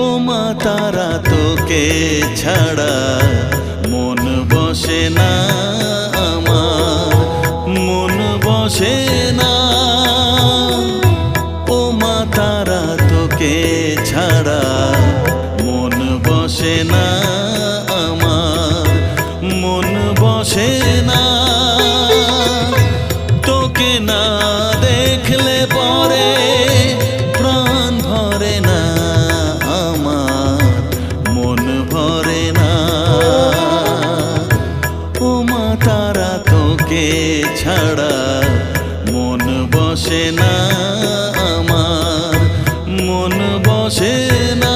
ও মা তারা তোকে ছাড়া মন বসে না আমার, মন বসে না। ও মা তারা তোকে ছাড়া মন বসে না আমার, মন বসে না। তোকে না দেখলে পরে প্রাণ ভরে না আমার, মন ভরে না। ও মা তারা তোকে ছাড়া মন বসে না আমার, মন বসে না।